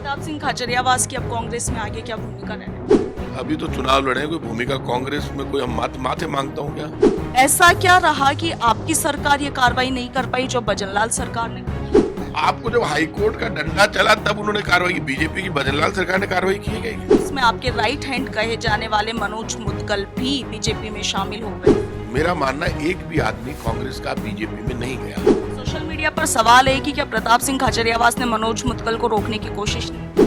प्रताप सिंह खाचरियावास की अब कांग्रेस में आगे क्या भूमिका रहेगी? अभी तो चुनाव लड़े, कोई भूमिका कांग्रेस में कोई हम माथे मांगता हूँ क्या? ऐसा क्या रहा कि आपकी सरकार ये कार्रवाई नहीं कर पाई जो भजनलाल सरकार ने की? आपको जब हाई कोर्ट का डंडा चला तब उन्होंने कार्रवाई की, बीजेपी की भजनलाल सरकार ने कार्रवाई की है क्या? इसमें आपके राइट हैंड कहे जाने वाले मनोज मुदगल भी बीजेपी में शामिल हो गए। मेरा मानना एक भी आदमी कांग्रेस का बीजेपी में नहीं गया। सोशल मीडिया पर सवाल है कि क्या प्रताप सिंह खाचरियावास ने मनोज मुदगल को रोकने की कोशिश की?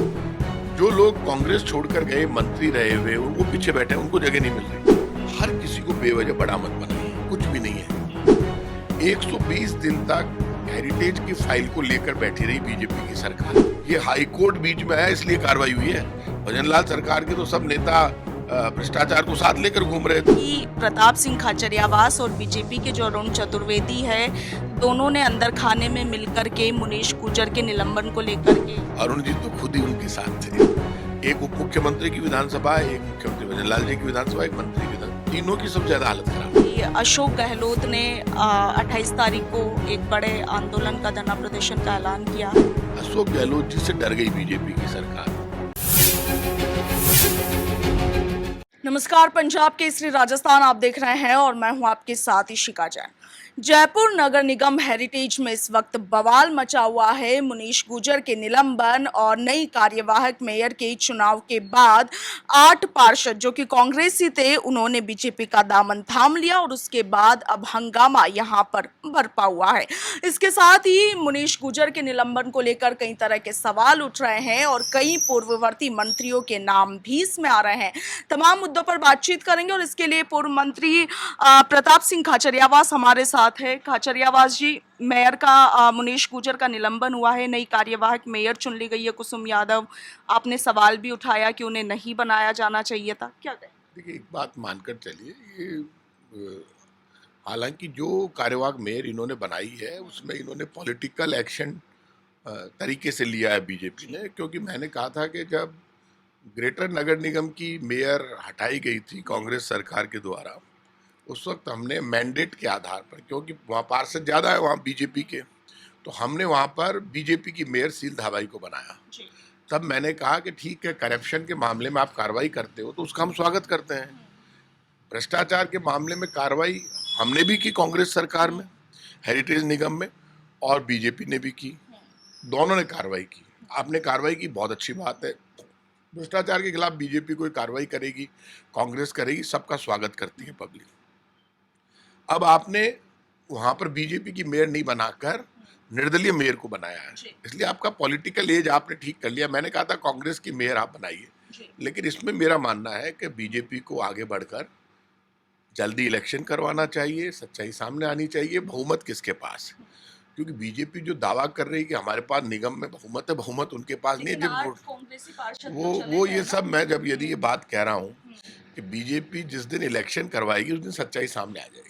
जो लोग कांग्रेस छोड़कर गए, मंत्री रहे हुए, उनको पीछे बैठे, उनको जगह नहीं मिल रही। हर किसी को बेवजह बड़ा मत बनाइए, कुछ भी नहीं है। 120 दिन तक हेरिटेज की फाइल को लेकर बैठी रही बीजेपी की सरकार। ये हाई कोर्ट बीच में आया इसलिए कार्रवाई हुई है। भजनलाल सरकार के तो सब नेता भ्रष्टाचार को साथ लेकर घूम रहे थे। कि प्रताप सिंह खाचरियावास और बीजेपी के जो अरुण चतुर्वेदी है, दोनों ने अंदर खाने में मिलकर के मुनीश गुर्जर के निलंबन को लेकर के। अरुण जी तो खुद ही उनके साथ थे। एक उप मुख्यमंत्री की विधानसभा, एक मुख्यमंत्री भजनलाल जी की विधानसभा, एक मंत्री की विधानसभा, तीनों की सब ज्यादा हालत खराब। ये अशोक गहलोत ने 28 तारीख को एक बड़े आंदोलन का धरना प्रदर्शन का ऐलान किया। अशोक गहलोत जी से डर गई बीजेपी की सरकार। नमस्कार, पंजाब केसरी राजस्थान आप देख रहे हैं और मैं हूं आपके साथ इशिका जैन। जयपुर नगर निगम हेरिटेज में इस वक्त बवाल मचा हुआ है। मुनीश गुर्जर के निलंबन और नई कार्यवाहक मेयर के चुनाव के बाद 8 पार्षद जो कि कांग्रेसी थे, उन्होंने बीजेपी का दामन थाम लिया और उसके बाद अब हंगामा यहां पर बरपा हुआ है। इसके साथ ही मुनीश गुर्जर के निलंबन को लेकर कई तरह के सवाल उठ रहे हैं और कई पूर्ववर्ती मंत्रियों के नाम भी इसमें आ रहे हैं। तमाम मुद्दों पर बातचीत करेंगे और इसके लिए पूर्व मंत्री प्रताप सिंह खाचरियावास हमारे साथ है। खाचरियावास जी, मेयर का मुनीश गुर्जर का निलंबन हुआ है, नई कार्यवाहक मेयर चुन ली गई है कुसुम यादव। आपने सवाल भी उठाया कि उन्हें नहीं बनाया जाना चाहिए था, क्या कहें? देखिए, एक बात मानकर चलिए, ये हालांकि जो कार्यवाहक मेयर इन्होंने बनाई है उसमें इन्होंने पॉलिटिकल एक्शन तरीके से लिया है बीजेपी ने। क्योंकि मैंने कहा था कि जब ग्रेटर नगर निगम की मेयर हटाई गई थी कांग्रेस सरकार के द्वारा, उस वक्त हमने मैंडेट के आधार पर, क्योंकि वहाँ पार्षद ज़्यादा है वहाँ बीजेपी के, तो हमने वहाँ पर बीजेपी की मेयर शील धाबाई को बनाया। तब मैंने कहा कि ठीक है, करप्शन के मामले में आप कार्रवाई करते हो तो उसका हम स्वागत करते हैं। भ्रष्टाचार के मामले में कार्रवाई हमने भी की कांग्रेस सरकार में, हेरिटेज निगम में, और बीजेपी ने भी की। दोनों ने कार्रवाई की। आपने कार्रवाई की, बहुत अच्छी बात है। भ्रष्टाचार के खिलाफ बीजेपी कोई कार्रवाई करेगी, कांग्रेस करेगी, सबका स्वागत करती है पब्लिक। अब आपने वहां पर बीजेपी की मेयर नहीं बनाकर निर्दलीय मेयर को बनाया है, इसलिए आपका पॉलिटिकल एज आपने ठीक कर लिया। मैंने कहा था कांग्रेस की मेयर आप बनाइए, लेकिन इसमें मेरा मानना है कि बीजेपी को आगे बढ़कर जल्दी इलेक्शन करवाना चाहिए, सच्चाई सामने आनी चाहिए। बहुमत किसके पास है? क्योंकि बीजेपी जो दावा कर रही है कि हमारे पास निगम में बहुमत है, बहुमत उनके पास नहीं है। जब वो ये सब, मैं जब यदि ये बात कह रहा हूँ कि बीजेपी जिस दिन इलेक्शन करवाएगी उस दिन सच्चाई सामने आ जाएगी।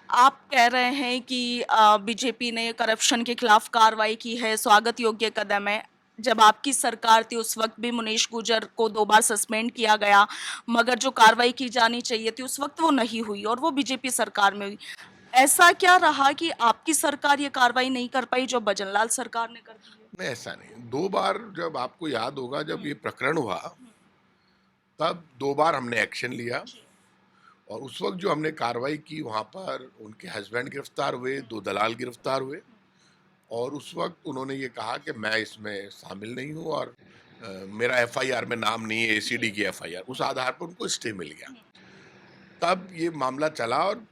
आप कह रहे हैं कि बीजेपी ने करप्शन के खिलाफ कार्रवाई की है, स्वागत योग्य कदम है। जब आपकी सरकार थी उस वक्त भी मुनीश गुर्जर को 2 बार सस्पेंड किया गया, मगर जो कार्रवाई की जानी चाहिए थी उस वक्त वो नहीं हुई और वो बीजेपी सरकार में हुई। ऐसा क्या रहा कि आपकी सरकार ये कार्रवाई नहीं कर पाई जो भजनलाल सरकार ने कर दी है? नहीं, ऐसा नहीं। 2 बार, जब आपको याद होगा, जब ये प्रकरण हुआ तब 2 बार हमने एक्शन लिया, और उस वक्त जो हमने कार्रवाई की वहाँ पर उनके हस्बैंड गिरफ्तार हुए, 2 दलाल गिरफ्तार हुए, और उस वक्त उन्होंने ये कहा कि मैं इसमें शामिल नहीं हूँ और मेरा एफआईआर में नाम नहीं है, एसीडी की एफआईआर। उस आधार पर उनको स्टे मिल गया। तब ये मामला चला और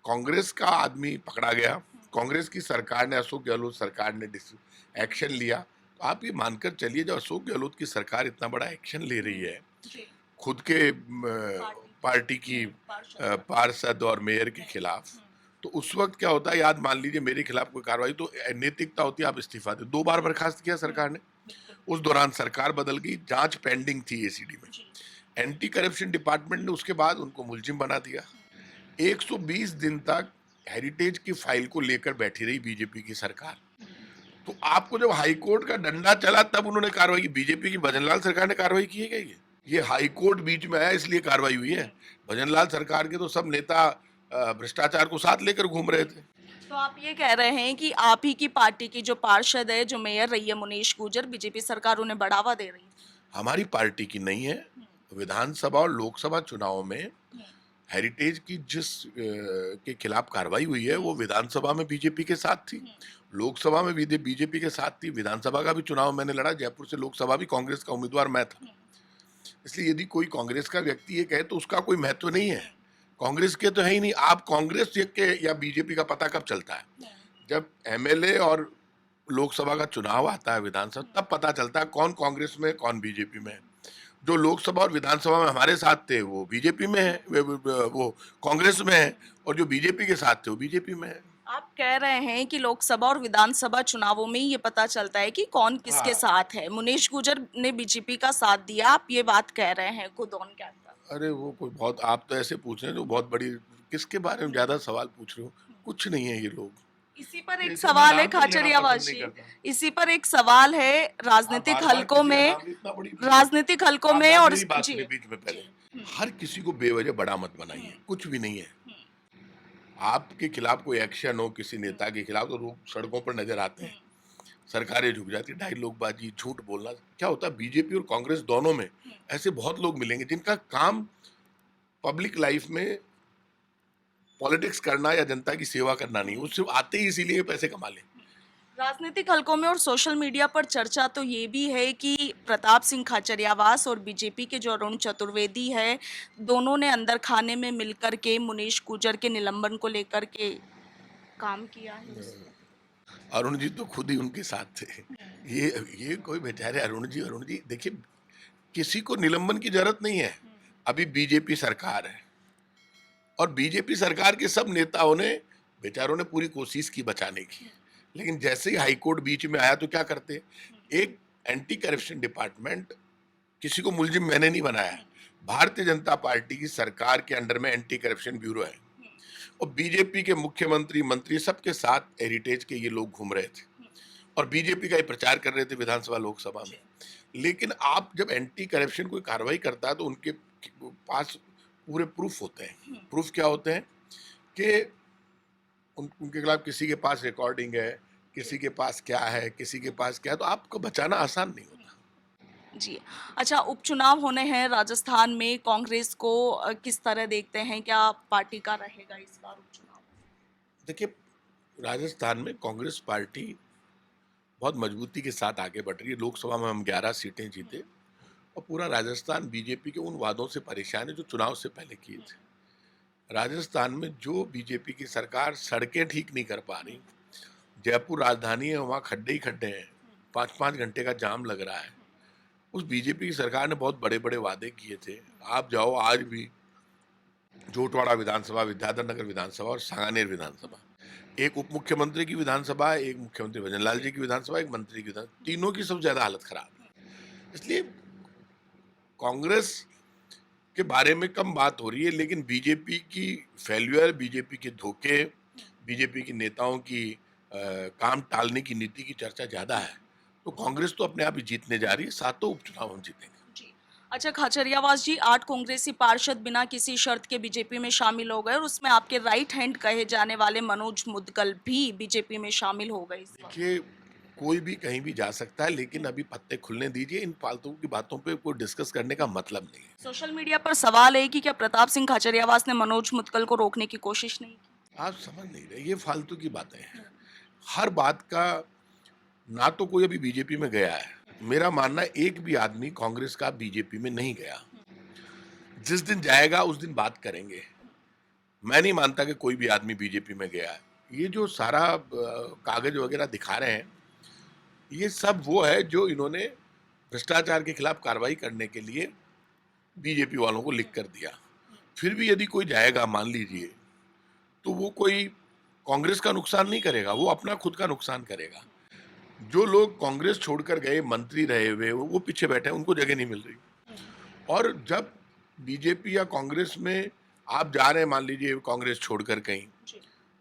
कांग्रेस का आदमी पकड़ा गया। कांग्रेस की सरकार ने, अशोक गहलोत सरकार ने एक्शन लिया। तो आप ये मानकर चलिए, जब अशोक गहलोत की सरकार इतना बड़ा एक्शन ले रही है खुद के पार्टी की पार्षद और मेयर के खिलाफ, तो उस वक्त क्या होता है, याद मान लीजिए मेरे खिलाफ कोई कार्रवाई, तो नैतिकता होती है, आप इस्तीफा दे। 2 बार बर्खास्त किया सरकार ने। उस दौरान सरकार बदल गई, जांच पेंडिंग थी एसीडी में। एंटी करप्शन डिपार्टमेंट ने उसके बाद उनको मुलजिम बना दिया। 120 दिन तक हेरिटेज की फाइल को लेकर बैठी रही बीजेपी की सरकार। तो आपको जब हाई कोर्ट का डंडा चला तब उन्होंने कार्रवाई की। बीजेपी की भजनलाल सरकार ने कार्रवाई की है क्या? ये हाई कोर्ट बीच में आया इसलिए कार्रवाई हुई है। भजनलाल सरकार के तो सब नेता भ्रष्टाचार को साथ लेकर घूम रहे थे। तो आप ये कह रहे हैं कि आप ही की पार्टी की जो पार्षद है, जो मेयर रही है मुनीश गुजर, बीजेपी सरकार उन्हें बढ़ावा दे रही है? हमारी पार्टी की नहीं है। विधानसभा और लोकसभा चुनाव में हेरिटेज की के खिलाफ कार्रवाई हुई है वो विधानसभा में बीजेपी के साथ थी, लोकसभा में भी बीजेपी के साथ थी। विधानसभा का भी चुनाव मैंने लड़ा, जयपुर से लोकसभा भी कांग्रेस का उम्मीदवार मैं था। इसलिए यदि कोई कांग्रेस का व्यक्ति ये कहे तो उसका कोई महत्व नहीं है। कांग्रेस के तो है ही नहीं। आप कांग्रेस के या बीजेपी का पता कब चलता है? जब एमएलए और लोकसभा का चुनाव आता है, विधानसभा, तब पता चलता है कौन कांग्रेस में कौन बीजेपी में है। जो लोकसभा और विधानसभा में हमारे साथ थे वो बीजेपी में है, वो कांग्रेस में है, और जो बीजेपी के साथ थे वो बीजेपी में है। आप कह रहे हैं कि लोकसभा और विधानसभा चुनावों में ये पता चलता है कि कौन किसके हाँ। साथ है। मुनीश गुजर ने बीजेपी का साथ दिया, आप ये बात कह रहे हैं खुद ऑन कैमरा। अरे वो कोई बहुत, आप तो ऐसे पूछ रहे हैं जो बहुत बड़ी, किसके बारे में ज्यादा सवाल पूछ रहे हो? कुछ नहीं है ये लोग। इसी पर एक ऐसे सवाल है नाम तो लेना खाचरियावास पसंद नहीं जी, करता। इसी पर एक सवाल है आप राजनीतिक बार-बार हलकों किसी का में, नाम इतना बड़ी, राजनीतिक हलकों में आप और मेरी बात जी सुनिए बीच में पहले। हर किसी को बेवजह बड़ा मत बनाइए, कुछ भी नहीं है। आपके खिलाफ कोई एक्शन हो किसी नेता के खिलाफ तो लोग सड़कों पर नजर आते हैं, सरकारें झुक जाती, डायलॉगबाजी, झूठ बोलना। क्या होता है, बीजेपी और कांग्रेस दोनों में ऐसे बहुत लोग मिलेंगे जिनका काम पब्लिक लाइफ में पॉलिटिक्स करना या जनता की सेवा करना नहीं, उससे आते ही इसीलिए पैसे कमा लें। राजनीतिक हलकों में और सोशल मीडिया पर चर्चा तो ये भी है कि प्रताप सिंह खाचरियावास और बीजेपी के जो अरुण चतुर्वेदी है, दोनों ने अंदर खाने में मिलकर के मुनीश गुजर के निलंबन को लेकर के काम किया है। अरुण जी तो खुद ही उनके साथ थे। ये कोई बेचारे अरुण जी देखिए, किसी को निलंबन की जरूरत नहीं है। अभी बीजेपी सरकार है और बीजेपी सरकार के सब नेताओं ने, बेचारों ने पूरी कोशिश की बचाने की, लेकिन जैसे ही हाईकोर्ट बीच में आया तो क्या करते, एक एंटी करप्शन डिपार्टमेंट, किसी को मुलजिम मैंने नहीं बनाया, भारतीय जनता पार्टी की सरकार के अंडर में एंटी करप्शन ब्यूरो है और बीजेपी के मुख्यमंत्री, मंत्री सबके साथ हेरिटेज के ये लोग घूम रहे थे और बीजेपी का ही प्रचार कर रहे थे विधानसभा लोकसभा में। लेकिन आप जब एंटी करप्शन कोई कार्रवाई करता है तो उनके पास पूरे प्रूफ होते हैं। प्रूफ क्या होते हैं कि उनके खिलाफ किसी के पास रिकॉर्डिंग है, किसी के पास क्या है, किसी के पास क्या है, तो आपको बचाना आसान नहीं होता। जी, अच्छा, उपचुनाव होने हैं राजस्थान में, कांग्रेस को किस तरह देखते हैं? क्या पार्टी का रहेगा इस बार उपचुनाव? देखिए, राजस्थान में कांग्रेस पार्टी बहुत मजबूती के साथ आगे बढ़ रही है। लोकसभा में हम 11 सीटें जीते और पूरा राजस्थान बीजेपी के उन वादों से परेशान है जो चुनाव से पहले किए थे। राजस्थान में जो बीजेपी की सरकार सड़कें ठीक नहीं कर पा रही, जयपुर राजधानी है, वहाँ खड्डे ही खड्डे हैं, 5-5 घंटे का जाम लग रहा है। उस बीजेपी की सरकार ने बहुत बड़े बड़े वादे किए थे। आप जाओ, आज भी जोटवाड़ा विधानसभा, विद्याधर नगर विधानसभा और सांगानेर विधानसभा, एक उप मुख्यमंत्री की विधानसभा है, एक मुख्यमंत्री भजनलाल जी की विधानसभा, एक मंत्री की विधानसभा, तीनों की सबसे ज्यादा हालत खराब है। इसलिए कांग्रेस के बारे में कम बात हो रही है, लेकिन बीजेपी की फेल्यूर, बीजेपी के धोखे, बीजेपी के नेताओं की काम टालने की नीति की चर्चा ज्यादा है। तो कांग्रेस तो अपने आप ही जीतने जा रही है, सातों उपचुनाव हम जीतेंगे। जी, अच्छा खाचरियावास जी, 8 कांग्रेसी पार्षद बिना किसी शर्त के बीजेपी में शामिल हो गए और उसमें आपके राइट हैंड कहे जाने वाले मनोज मुदगल भी बीजेपी में शामिल हो गए इस बार। देखिए, कोई भी कहीं भी जा सकता है, लेकिन अभी पत्ते खुलने दीजिए। इन फालतू की बातों पे कोई डिस्कस करने का मतलब नहीं है। सोशल मीडिया पर सवाल है कि क्या प्रताप सिंह खाचरियावास ने मनोज मुदगल को रोकने की कोशिश नहीं की? आप समझ नहीं रहे, ये फालतू की बातें हैं। हर बात का, ना तो कोई अभी बीजेपी में गया है, मेरा मानना है एक भी आदमी कांग्रेस का बीजेपी में नहीं गया। जिस दिन जाएगा उस दिन बात करेंगे। मैं नहीं मानता कि कोई भी आदमी बीजेपी में गया है। ये जो सारा कागज वगैरह दिखा रहे हैं, ये सब वो है जो इन्होंने भ्रष्टाचार के खिलाफ कार्रवाई करने के लिए बीजेपी वालों को लिख कर दिया। फिर भी यदि कोई जाएगा, मान लीजिए, तो वो कोई कांग्रेस का नुकसान नहीं करेगा, वो अपना खुद का नुकसान करेगा। जो लोग कांग्रेस छोड़कर गए, मंत्री रहे हुए, वो पीछे बैठे हैं, उनको जगह नहीं मिल रही। और जब बीजेपी या कांग्रेस में आप जा रहे हैं, मान लीजिए कांग्रेस छोड़कर कहीं,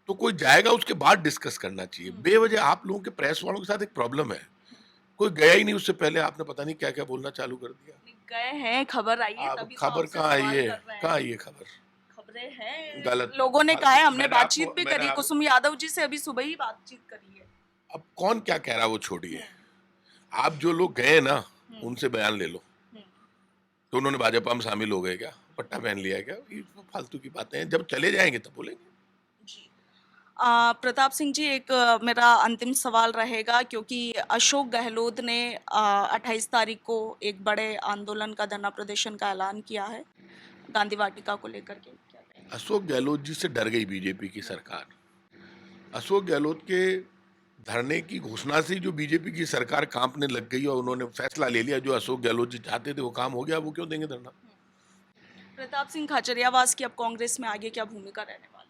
तो कोई जाएगा उसके बाद डिस्कस करना चाहिए। बेवजह आप लोगों के प्रेस वालों के साथ एक प्रॉब्लम है, कोई गया ही नहीं, उससे पहले आपने पता नहीं क्या क्या बोलना चालू कर दिया। गए हैं, खबर आई है, आप तभी तो खबर आपसे कहाँ आई सवाल है? कर रहे हैं। कहाँ आई है खबर? खबर खबरें हैं, गलत। लोगों ने कहा है, हमने मैंने बातचीत आपको भी मैंने करी, आप, कुसुम यादव जी से अभी सुबह ही बातचीत करी है। अब कौन क्या कह रहा है वो छोड़िए, आप जो लोग गए ना हम्म, उनसे बयान ले लो। हम्म, तो उन्होंने भाजपा में शामिल हो गए क्या, पट्टा पहन लिया है क्या, ये तो फालतू की बातें हैं, जब चले जाएंगे तब बोलेंगे। जी। प्रताप सिंह जी, एक मेरा अंतिम सवाल रहेगा, क्योंकि अशोक गहलोत ने 28 तारीख को एक बड़े आंदोलन का, धरना प्रदर्शन का ऐलान किया है गांधी वाटिका को लेकर के, क्या कहेंगे? अशोक गहलोत जी से डर गई बीजेपी की सरकार। अशोक गहलोत के धरने की घोषणा से ही जो बीजेपी की सरकार कांपने लग गई और उन्होंने फैसला ले लिया, जो अशोक गहलोत जी चाहते थे वो काम हो गया, वो क्यों देंगे धरना। प्रताप सिंह खाचरियावास की अब कांग्रेस में आगे क्या भूमिका रहने वाली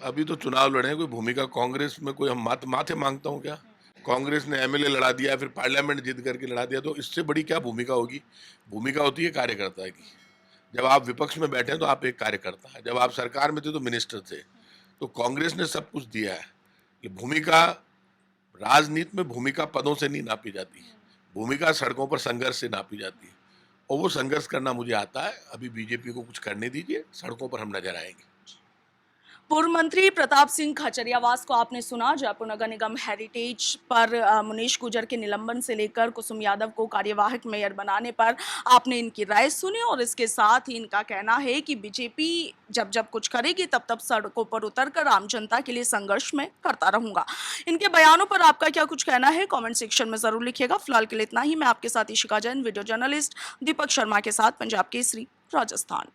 अभी तो चुनाव लड़े हैं, कोई भूमिका कांग्रेस में कोई हम माथे मांगता हूँ क्या। कांग्रेस ने एमएलए लड़ा दिया, फिर पार्लियामेंट जीत करके लड़ा दिया, तो इससे बड़ी क्या भूमिका होगी। भूमिका होती है कार्यकर्ता की। जब आप विपक्ष में बैठे हैं तो आप एक कार्यकर्ता है, जब आप सरकार में थे तो मिनिस्टर थे। तो कांग्रेस ने सब कुछ दिया है। ये भूमिका, राजनीति में भूमिका पदों से नहीं नापी जाती, भूमिका सड़कों पर संघर्ष से नापी जाती है, और वो संघर्ष करना मुझे आता है। अभी बीजेपी को कुछ करने दीजिए, सड़कों पर हम नजर आएंगे। पूर्व मंत्री प्रताप सिंह खाचरियावास को आपने सुना। जयपुर नगर निगम हेरिटेज पर मुनीश गुजर के निलंबन से लेकर कुसुम यादव को कार्यवाहक मेयर बनाने पर आपने इनकी राय सुनी, और इसके साथ ही इनका कहना है कि बीजेपी जब जब कुछ करेगी तब तब सड़कों पर उतरकर आम जनता के लिए संघर्ष में करता रहूंगा। इनके बयानों पर आपका क्या कुछ कहना है, कमेंट सेक्शन में जरूर लिखिएगा। फिलहाल के लिए इतना ही। मैं आपके साथ इशिका जैन, वीडियो जर्नलिस्ट दीपक शर्मा के साथ, पंजाब केसरी, राजस्थान।